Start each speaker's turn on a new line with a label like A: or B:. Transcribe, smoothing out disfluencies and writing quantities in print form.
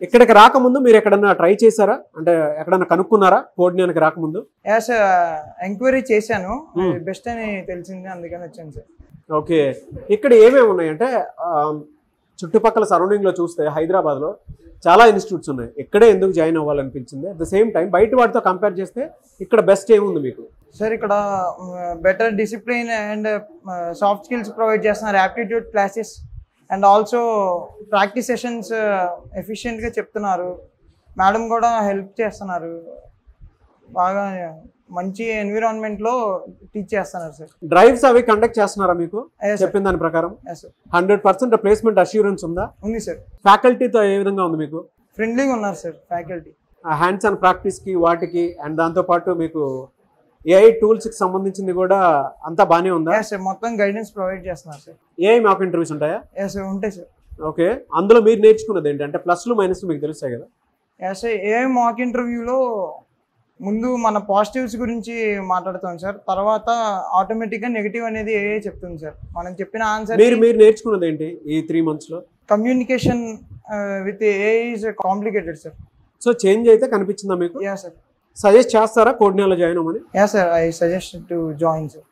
A: ఇక్కడికి రాకముందు మీరు ఎక్కడన్నా ట్రై చేశారా, అంటే ఎక్కడన్నా కనుక్కున్నారా కోడ్నియానికి రాకముందు?
B: యాస్ ఎంక్వైరీ చేశాను, బెస్ట్ అని తెలిసింది, అందుకని వచ్చాను సార్.
A: ఓకే, ఇక్కడ ఏమేమి ఉన్నాయంటే చుట్టుపక్కల సరౌండింగ్లో చూస్తే హైదరాబాద్లో చాలా ఇన్స్టిట్యూట్స్ ఉన్నాయి. ఇక్కడే ఎందుకు జాయిన్ అవ్వాలనిపించింది? అట్ ద సేమ్ టైం బయట వాటితో కంపేర్ చేస్తే ఇక్కడ బెస్ట్ ఏముంది మీకు?
B: సార్ ఇక్కడ better discipline and soft skills provide చేస్తున్నారు, aptitude classes and also practice sessions ఎఫిషియెంట్గా చెప్తున్నారు. మేడం కూడా హెల్ప్ చేస్తున్నారు, బాగా మంచి ఎన్విరాన్మెంట్లో టీచ్ చేస్తున్నారు సార్.
A: డ్రైవ్స్ అవి కండక్ట్ చేస్తున్నారా మీకు చెప్పిన దాని ప్రకారం? 100% ప్లేస్మెంట్ అష్యూరెన్స్ ఉందా?
B: ఉంది సార్.
A: ఫ్యాకల్టీతో ఏ విధంగా ఉంది మీకు?
B: ఫ్రెండ్లీగా ఉన్నారు సార్ ఫ్యాకల్టీ.
A: హ్యాండ్స్ ఆన్ ప్రాక్టీస్కి వాటికి అండ్ దాంతోపాటు మీకు ఏఐ టూల్స్కి సంబంధించింది కూడా అంతా బాగానే ఉందా?
B: సార్ మొత్తం గైడెన్స్ ప్రొవైడ్ చేస్తున్నారు సార్.
A: ఏఐ మాక్ ఇంటర్వ్యూస్ ఉంటాయా?
B: సార్ ఉంటాయి సార్.
A: ఓకే, అందులో మీరు నేర్చుకున్నది ఏంటి అంటే ప్లస్లు మైనస్లు మీకు తెలుస్తాయి కదా?
B: సార్ ఏఐ మాక్ ఇంటర్వ్యూలో ముందు మన పాజిటివ్స్ గురించి మాట్లాడుతాం సార్, తర్వాత ఆటోమేటిక్గా నెగిటివ్ అనేది ఏఐ చెప్తుంది సార్. మనం చెప్పిన ఆన్సర్
A: మీరు నేర్చుకున్నది ఏంటి ఈ 3 monthsలో?
B: Communication with AI is complicated sir.
A: So change అయితే కనిపించిందా మీకు?
B: Yeah sir.
A: సజెస్ట్ చేస్తారా కోడ్నియాలో జాయిన్ అవ్వమని?
B: Yeah sir, I suggest to join sir.